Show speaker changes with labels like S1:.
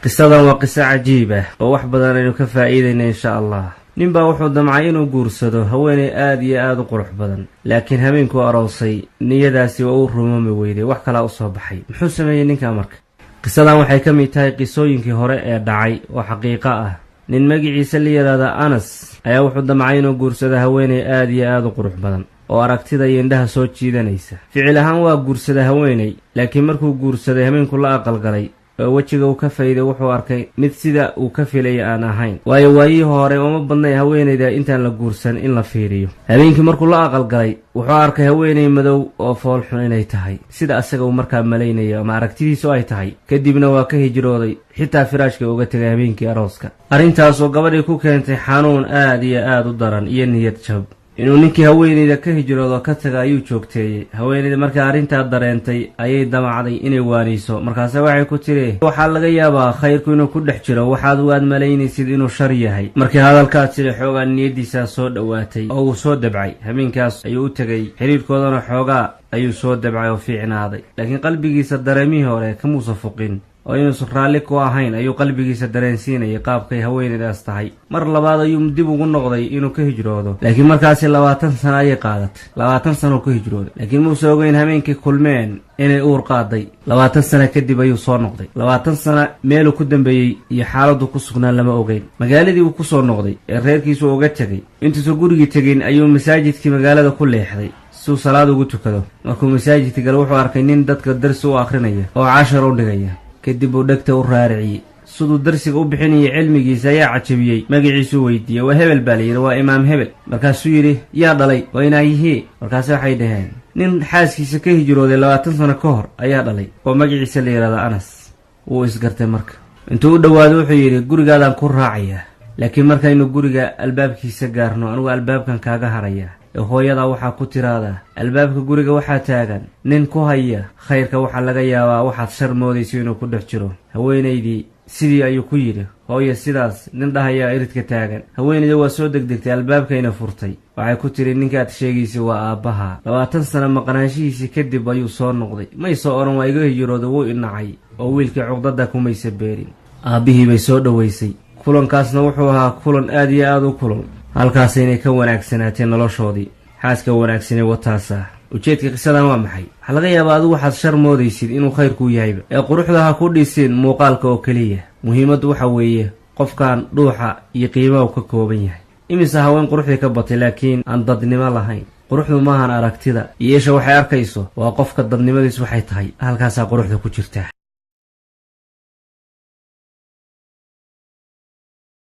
S1: qisadan waa qiso cajiib ah oo wax badan aynu ka faa'iidayna insha allah. ninbaa wuxuu damcay inuu guursado haweeney aad iyo aad u qurux badan, laakiin habeenkuu aroosay niyadaasi waa uu rumoomi weyday, wax kalaa u soo baxay. muxuu sameeyey ninkaa marka? qisadan waxay ka mid tahay qisooyinkii hore ee dhacay oo xaqiiqo ah. nin magaciisa la yidhaahda Anas ayaa wuxuu damcay inuu guursado haweeney aad iyo aad u qurux badan oo aragtida iyo indhaha soo jiidanaysa. ficil ahaan waa guursada haweeney, laakiin markuu guursaday habeenku la aqalgalay oo wejiga uu ka fayday wuxuu arkay mid sida uu ka filaya aan ahayn, waayo waayihii hore uma badnay haweeneyda intaan la guursan in la fiiriyo. habeenkii markuu la aqalgalay wuxuu arkay haweeney madow oo fool xun inay tahay sida asaga uu markaa malaynayo ama aragtidiisu ay tahay. kadibna waa ka hijrooday, xitaa firaashka uga tegay habeenkii arooska. arrintaasoo gabadhii ku keentay xanuun aad iyo aad u daran iyo niyad jab. inuu ninkii haweeneyda ka hijroodo ka taga ayuu joogteeyey. haweeneyda markaa arrintaa dareentay ayay damacday inay waaniyso, markaase waxay ku tiri, waxaa laga yaabaa khayrku inuu ku dhex jiro waxaad u aad malaynaysid inuu shar yahay. markii hadalkaa tiri xoogaa niyaddiisaa soo dhowaatay oo uu soo dabcay. habeenkaas ayuu u tegay, xiriirkoodana xoogaa ayuu soo dabcay oo fiicnaaday, laakiin qalbigiisa dareemihii hore kamuusa fuqin oo inuusan raalli ku ahayn ayuu qalbigiisa dareensiinayay qaabkay haweeneydaas tahay. mar labaad ayuu dib ugu noqday inuu ka hijroodo, laakiin markaasi 20 sano ayay qaadatay. 20 sano ka hijrooday, laakiin muuse ogeyn habeenkii kulmeen inay uur qaaday. 20 sano kadib ayuu soo noqday. 20 sano meeluu ku dambeeyey iyo xaaladdu ku sugnaa lama ogeyn. magaaladii uu ku soo noqday ee reerkiisu uga tegay. intuusan gurigii tegin ayuu masaajidkii magaalada ku leexday suu salaad ugu tukado. markuu masaajidka galo wuxuu arkay nin dadka darsi u akhrinaya oo cashar u dhigaya. kadib uu dhegta u raariciyey siduu darsiga u bixinayay. cilmigiisa ayaa cajabiyey. magaciisuu weydiiyey. waa hebel baa layidhi, waa imaam hebel. markaasuu yidhi, yaa dhalay? waa inaayihii? markaase waxay dhaheen, nin xaaskiisa ka hijrooday 20 sano ka hor ayaa dhalay oo magaciisa la yidhahda Anas. wuu isgartay marka. intuu u dhowaaday wuxuu yidhi, gurigaadaan ku raacayaa, laakiin markaynu guriga albaabkiisa gaarno anugu albaabkan kaaga haraya. hooyadaa waxaa ku tiraahdaa, albaabka guriga waxaa taagan nin ku haya khayrka, waxaa laga yaabaa waxaad shar moodayso inuu ku dhex jiro. haweenaydii sidii ayuu ku yidhi, hooya sidaas nin dhahayaa iridka taagan. haweenayda waa soo degdegtay, albaabkayna furtay. waxay ku tiri, ninkaad sheegaysay waa aabbaha. 20 sano maqnaanshihiisii kadib ayuu soo noqday. may soo odhan waa iga hijrooda, wuu inacay oo wiilkii cuqdada kumaysa beerin. aabbihii bay soo dhowaysay. kulankaasna wuxuu ahaa kulan aad iyo aad u kulul. halkaasaynay ka wanaagsanaateen noloshoodii. xaaska wanaagsanee wataasa. ujeedka qisadan waa maxay? waxaa laga yaabaa adigu waxaad shar moodaysid inuu khayrkuu yahayba, ee quruxda ha ku dhisin muuqaalka oo keliya. muhiimaddu waxa weeye qofkan dhuuxa iyo qiimaha uu ka kooban yahay. imise haween quruxdii ka batay laakiin aan dadnimo lahayn. quruxdu maahan aragtida iyo isha waxay arkayso, waa qofka dadnimadiis waxay tahay. halkaasaa quruxda ku jirtaa.